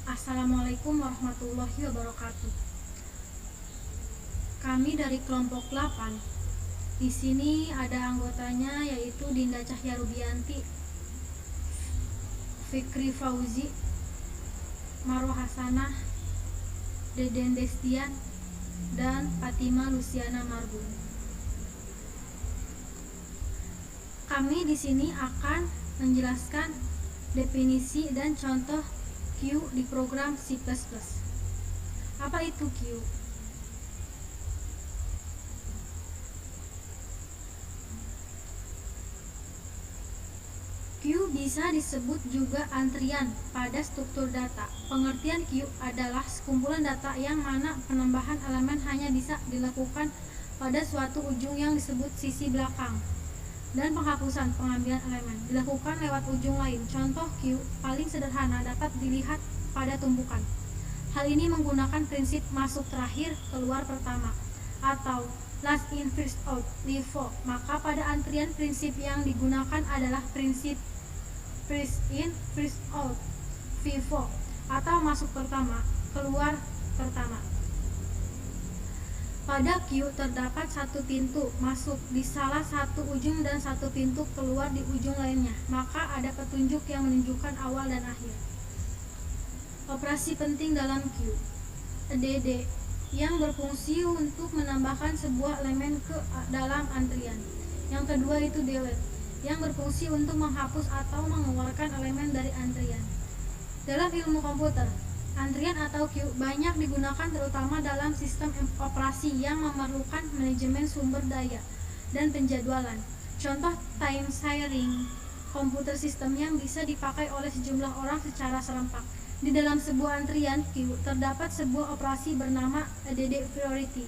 Assalamualaikum warahmatullahi wabarakatuh. Kami dari kelompok 8. Di sini ada anggotanya yaitu Dinda Cahya Rubianti, Fikri Fauzi, Marwah Hasanah, Deden Destian, dan Fatima Luciana Marbun. Kami di sini akan menjelaskan definisi dan contoh Q di program C++. Apa itu Q? Q bisa disebut juga antrian pada struktur data. Pengertian Q adalah sekumpulan data yang mana penambahan elemen hanya bisa dilakukan pada suatu ujung yang disebut sisi belakang, dan penghapusan pengambilan elemen dilakukan lewat ujung lain. Contoh Q paling sederhana dapat dilihat pada tumpukan. Hal ini menggunakan prinsip masuk terakhir, keluar pertama, atau last in first out, LIFO. Maka pada antrian prinsip yang digunakan adalah prinsip first in first out, FIFO, atau masuk pertama, keluar pertama. Pada Q terdapat satu pintu masuk di salah satu ujung dan satu pintu keluar di ujung lainnya, maka ada petunjuk yang menunjukkan awal dan akhir. Operasi penting dalam Q: add, yang berfungsi untuk menambahkan sebuah elemen ke dalam antrian. Yang kedua itu delete, yang berfungsi untuk menghapus atau mengeluarkan elemen dari antrian. Dalam ilmu komputer, antrian atau Q banyak digunakan terutama dalam sistem operasi yang memerlukan manajemen sumber daya dan penjadwalan. Contoh time sharing komputer sistem yang bisa dipakai oleh sejumlah orang secara serempak. Di dalam sebuah antrian Q terdapat sebuah operasi bernama add priority.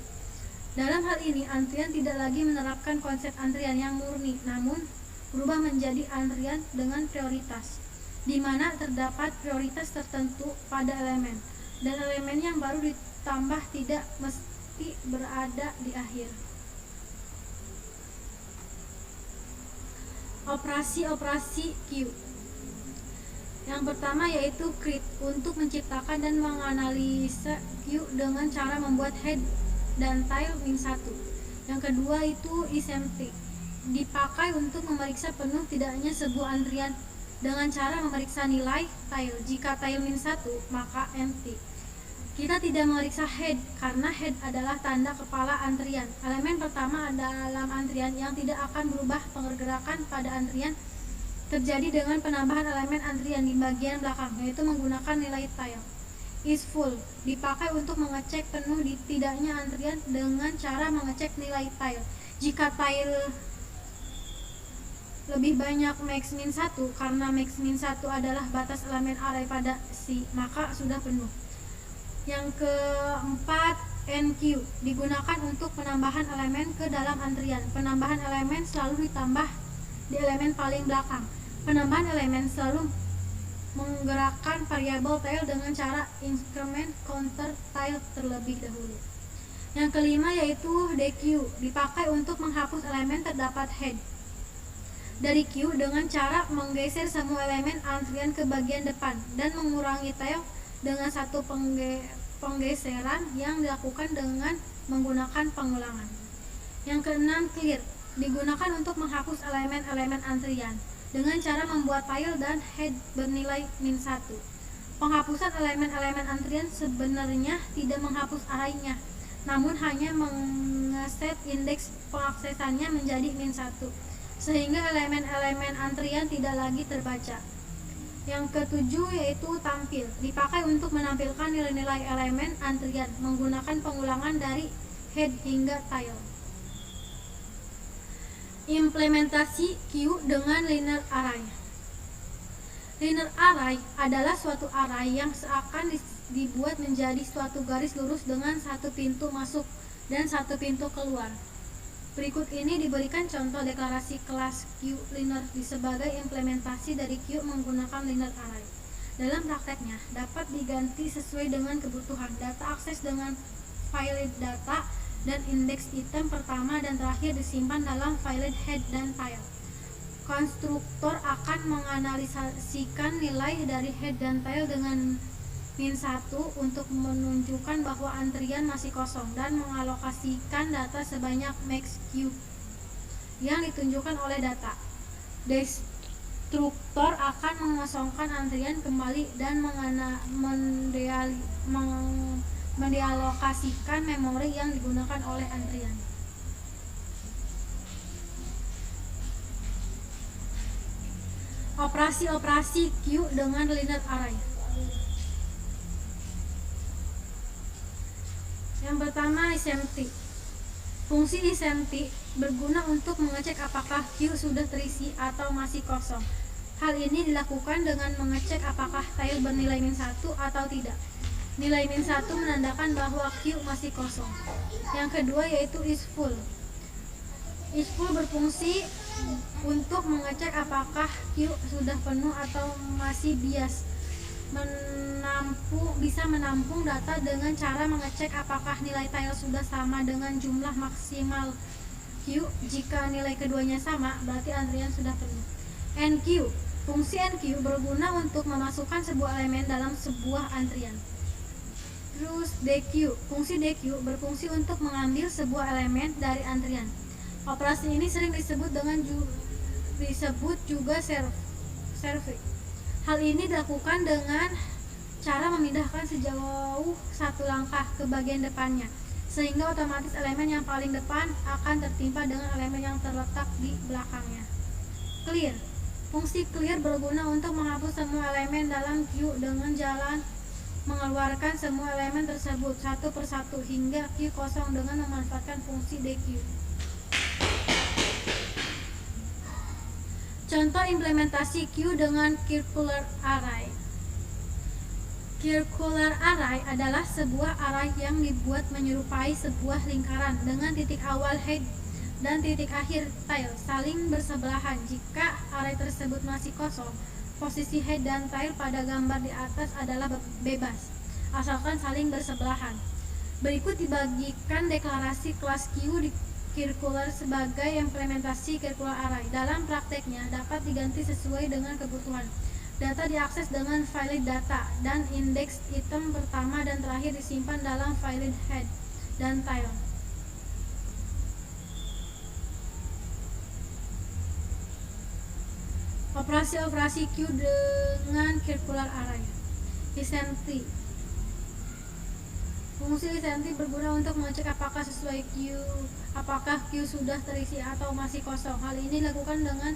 Dalam hal ini, antrian tidak lagi menerapkan konsep antrian yang murni, namun berubah menjadi antrian dengan prioritas, di mana terdapat prioritas tertentu pada elemen, dan elemen yang baru ditambah tidak mesti berada di akhir. Operasi-operasi Q. Yang pertama yaitu create, untuk menciptakan dan menganalisa Q dengan cara membuat head dan tail min 1. Yang kedua itu isempty, dipakai untuk memeriksa penuh tidaknya sebuah antrian dengan cara memeriksa nilai tail. Jika tail min 1, maka empty. Kita tidak memeriksa head karena head adalah tanda kepala antrian. Elemen pertama dalam antrian yang tidak akan berubah pergerakan pada antrian terjadi dengan penambahan elemen antrian di bagian belakang, yaitu menggunakan nilai tail. Is full, dipakai untuk mengecek penuh tidaknya antrian dengan cara mengecek nilai tail. Jika tail lebih banyak max min 1, karena max min 1 adalah batas elemen array pada C, maka sudah penuh. Yang keempat, NQ, digunakan untuk penambahan elemen ke dalam antrian. Penambahan elemen selalu ditambah di elemen paling belakang. Penambahan elemen selalu menggerakkan variabel tail dengan cara increment counter tail terlebih dahulu. Yang kelima yaitu DQ, dipakai untuk menghapus elemen terdapat head dari Q dengan cara menggeser semua elemen antrian ke bagian depan dan mengurangi tail dengan satu penggeseran yang dilakukan dengan menggunakan pengulangan. Yang keenam, clear, digunakan untuk menghapus elemen-elemen antrian dengan cara membuat tail dan head bernilai min 1. Penghapusan elemen-elemen antrian sebenarnya tidak menghapus arraynya, namun hanya mengeset indeks pengaksesannya menjadi min 1, sehingga elemen-elemen antrian tidak lagi terbaca. Yang ketujuh yaitu tampil, dipakai untuk menampilkan nilai-nilai elemen antrian menggunakan pengulangan dari head hingga tail. Implementasi Q dengan linear array. Linear array adalah suatu array yang seakan dibuat menjadi suatu garis lurus dengan satu pintu masuk dan satu pintu keluar. Berikut ini diberikan contoh deklarasi kelas Q linear sebagai implementasi dari Q menggunakan linear array. Dalam prakteknya, dapat diganti sesuai dengan kebutuhan. Data akses dengan file data dan indeks item pertama dan terakhir disimpan dalam file head dan tail. Konstruktor akan menganalisasikan nilai dari head dan tail dengan -1 untuk menunjukkan bahwa antrian masih kosong dan mengalokasikan data sebanyak max queue yang ditunjukkan oleh data. Destruktor akan mengosongkan antrian kembali dan mendealokasikan memori yang digunakan oleh antrian. Operasi-operasi queue dengan linear array. Yang pertama, isempty. Fungsi isempty berguna untuk mengecek apakah queue sudah terisi atau masih kosong. Hal ini dilakukan dengan mengecek apakah tile bernilai -1 atau tidak. Nilai -1 menandakan bahwa queue masih kosong. Yang kedua yaitu isFull. isFull berfungsi untuk mengecek apakah queue sudah penuh atau masih bias. Bisa menampung data dengan cara mengecek apakah nilai tile sudah sama dengan jumlah maksimal queue. Jika nilai keduanya sama, berarti antrian sudah penuh. enqueue. Fungsi enqueue berguna untuk memasukkan sebuah elemen dalam sebuah antrian. Terus dequeue. Fungsi dequeue berfungsi untuk mengambil sebuah elemen dari antrian. Operasi ini sering disebut juga serving. Hal ini dilakukan dengan cara memindahkan sejauh satu langkah ke bagian depannya, sehingga otomatis elemen yang paling depan akan tertimpa dengan elemen yang terletak di belakangnya. Clear. Fungsi clear berguna untuk menghapus semua elemen dalam queue dengan jalan mengeluarkan semua elemen tersebut satu persatu hingga queue kosong dengan memanfaatkan fungsi dequeue. Contoh implementasi queue dengan circular array. Circular array adalah sebuah array yang dibuat menyerupai sebuah lingkaran dengan titik awal head dan titik akhir tile saling bersebelahan. Jika array tersebut masih kosong, posisi head dan tile pada gambar di atas adalah bebas, asalkan saling bersebelahan. Berikut dibagikan deklarasi kelas queue di circular sebagai implementasi circular array. Dalam prakteknya dapat diganti sesuai dengan kebutuhan. Data diakses dengan valid data dan indeks item pertama dan terakhir disimpan dalam valid head dan tile. Operasi-operasi queue dengan circular array. Isempty. Fungsi isempty berguna untuk mengecek apakah queue sudah terisi atau masih kosong. Hal ini dilakukan dengan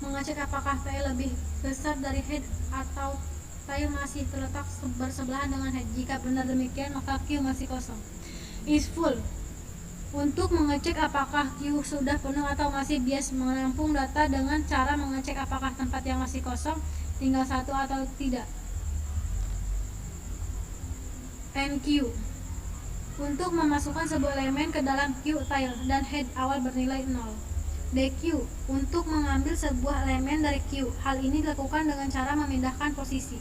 mengecek apakah tile lebih besar dari head atau tile masih terletak bersebelahan dengan head. Jika benar demikian, maka queue masih kosong. isFull. Untuk mengecek apakah queue sudah penuh atau masih bias, menampung data dengan cara mengecek apakah tempat yang masih kosong tinggal satu atau tidak. enqueue. Untuk memasukkan sebuah elemen ke dalam queue tile dan head awal bernilai 0. Dequeue. Untuk mengambil sebuah elemen dari queue. Hal ini dilakukan dengan cara memindahkan posisi.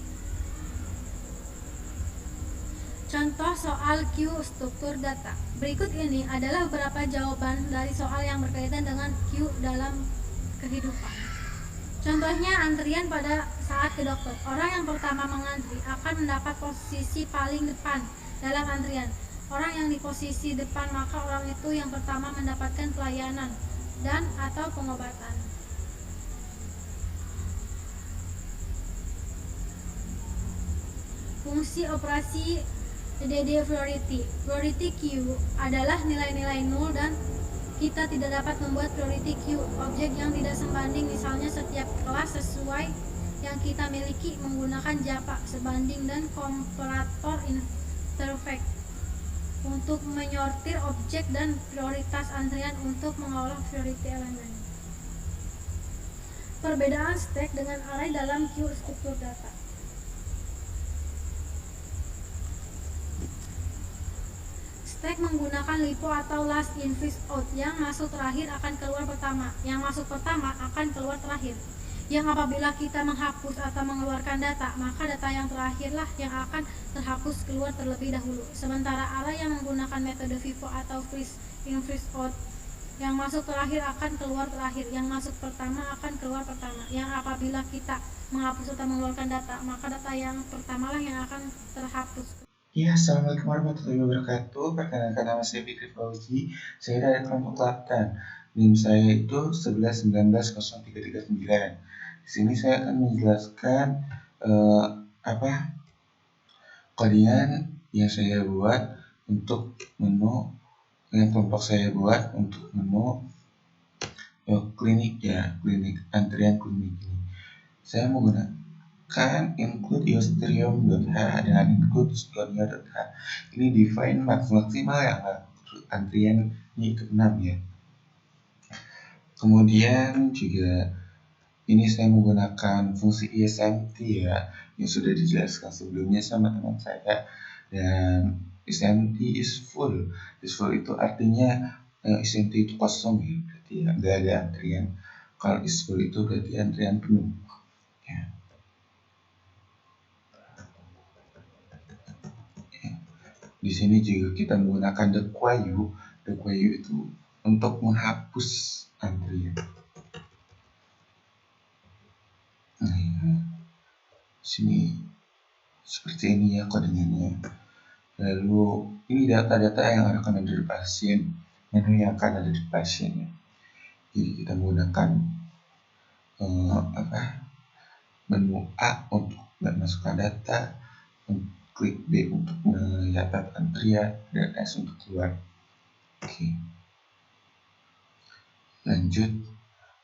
Contoh soal queue struktur data. Berikut ini adalah beberapa jawaban dari soal yang berkaitan dengan queue dalam kehidupan. Contohnya antrian pada saat ke dokter. Orang yang pertama mengantri akan mendapat posisi paling depan dalam antrian. Orang yang di posisi depan, maka orang itu yang pertama mendapatkan pelayanan dan atau pengobatan. Fungsi operasi DD priority. Priority queue adalah nilai-nilai 0 dan kita tidak dapat membuat priority queue objek yang tidak sebanding. Misalnya setiap kelas sesuai yang kita miliki menggunakan Java sebanding dan komparator interface untuk menyortir objek dan prioritas antrian untuk mengolah priority elemen. Perbedaan stack dengan array dalam queue struktur data. Stack menggunakan LIFO atau last in first out. Yang masuk terakhir akan keluar pertama, yang masuk pertama akan keluar terakhir. Yang apabila kita menghapus atau mengeluarkan data, maka data yang terakhirlah yang akan terhapus keluar terlebih dahulu. Sementara array yang menggunakan metode FIFO atau first in first out Yang masuk terakhir akan keluar terakhir, yang masuk pertama akan keluar pertama. Yang apabila kita menghapus atau mengeluarkan data, maka data yang pertama lah yang akan terhapus. Ya, Assalamualaikum warahmatullahi wabarakatuh. Perkenalkan, nama saya Fikri Fauzi. Saya dari kelompok 8. NIM saya itu 11190339. Di sini saya akan menjelaskan kodian yang saya buat untuk menu, yang kelompok saya buat untuk menu klinik ya, klinik antrian klinik ini. Saya menggunakan include usterium.h dengan include sconia.h. Ini define maksimal yang antrian ini ke 6 ya. Kemudian juga ini saya menggunakan fungsi ismt ya, yang sudah dijelaskan sebelumnya sama teman saya. Dan ismt is full. Is full itu artinya ismt itu kosong ya, berarti ya, nggak ada antrian. Kalau is full itu berarti antrian penuh. Ya. Di sini juga kita menggunakan the queue. The queue itu untuk menghapus antrian. Nah, ya. Sini seperti ini ya kodenya. Lalu ini data-data yang akan ada di pasien, menu yang akan ada di pasien. Jadi kita menggunakan menu A untuk memasukkan data, klik B untuk mencatat antrian, dan S untuk keluar. Oke. Lanjut,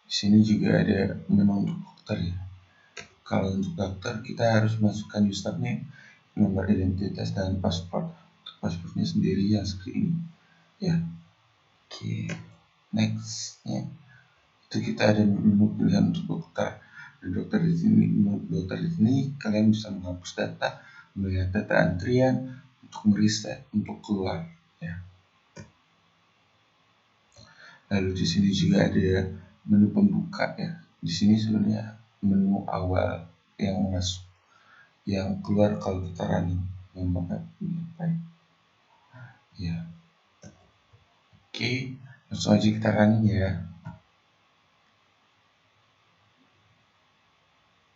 di sini juga ada menu untuk dokter ya. Kalau untuk dokter kita harus masukkan username, nomor identitas, dan paspor. Untuk paspornya sendiri ya seperti ini ya. Oke, next ya. Itu kita ada menu pilihan untuk dokter. Dokter di sini kalian bisa menghapus data, melihat data antrian, untuk mereset, untuk keluar ya. Lalu di sini juga ada menu pembuka ya. Di sini sebenarnya menu awal yang masuk, yang keluar kalau kita running. Ya. Oke, langsung aja kita running ya.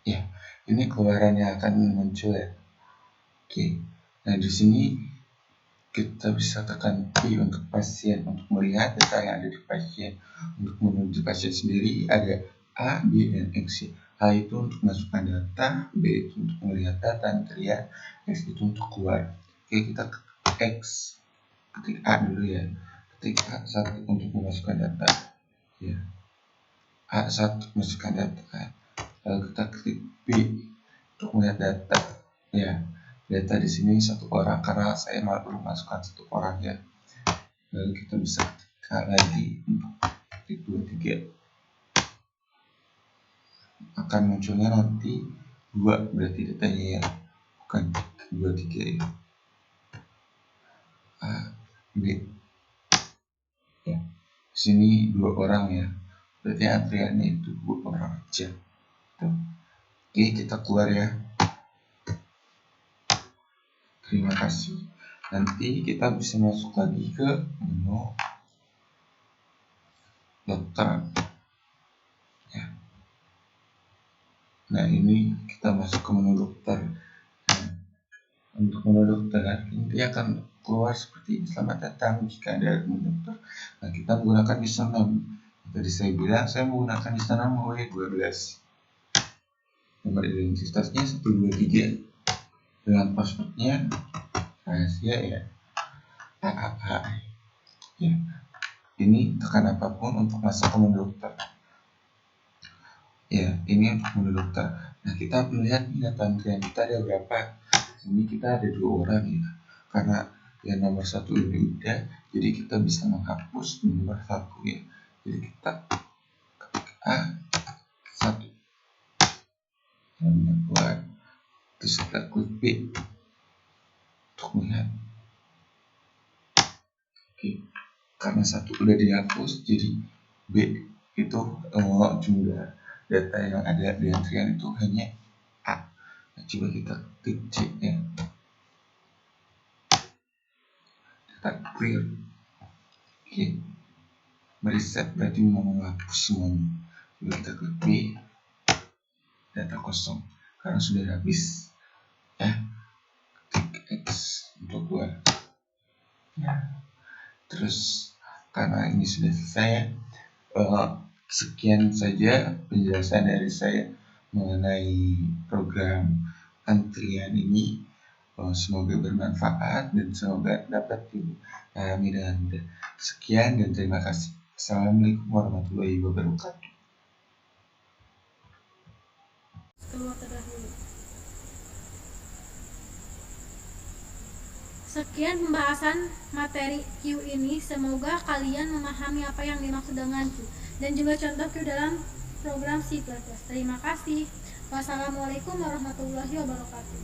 Ya, ini keluarannya akan muncul ya. Oke, nah di sini kita bisa tekan P untuk pasien, untuk melihat data yang ada di pasien. Untuk menuju pasien sendiri ada A, B, dan X. A itu untuk masukkan data, B itu untuk melihat data antrian, X itu untuk keluar. Oke, kita X, ketik A dulu ya. Ketik A1 untuk memasukkan data. Ya. A1 masukkan data. Lalu kita klik B untuk melihat data. Ya, data di sini satu orang karena saya baru masukkan satu orang ya. Lalu kita bisa klik lagi untuk klik 23. Akan munculnya nanti 2 berarti datanya ya, bukan 23 ya. A, B. Ya. Di sini 2 orang ya. Berarti antriannya itu 2 orang aja. Tuh. Oke, kita keluar ya. Terima kasih. Nanti kita bisa masuk lagi ke menu dokter. Ya. Nah, ini kita masuk ke menu dokter. Nah, untuk menu dokter nanti akan keluar seperti ini. Selamat datang jika ada menu dokter. Nah, kita menggunakan username. Tadi saya bilang saya menggunakan username W12. Nomor identitasnya 123 dengan passwordnya rahasia ya. AAA. Ya. Ini tekan apapun untuk masuk ke menu dokter. Ya, ini untuk menu dokter. Nah, kita melihat data antrian kita ada berapa. Ini kita ada 2 orang ya. Karena yang nomor 1 ini udah, jadi kita bisa menghapus nomor 1 ya. Jadi kita ketik A1 dan buat, terus kita klik B untuk melihat. Oke, karena 1 udah dihapus, jadi B itu jumlah data yang ada di antrian itu hanya A. Nah, coba kita klik C ya. Kita clear. Oke. mereset berarti mau menghapus semuanya. Jadi kita klik B, data kosong karena sudah habis ya. Klik X untuk keluar ya. Terus karena ini sudah selesai ya, sekian saja penjelasan dari saya mengenai program antrian ini. Semoga bermanfaat dan semoga dapat dipahami dengan mudah. Sekian dan terima kasih. Assalamualaikum warahmatullahi wabarakatuh. Keluar terdahulu. Sekian pembahasan materi Q ini. Semoga kalian memahami apa yang dimaksud dengan Q dan juga contoh Q dalam program C++. Terima kasih. Wassalamualaikum warahmatullahi wabarakatuh.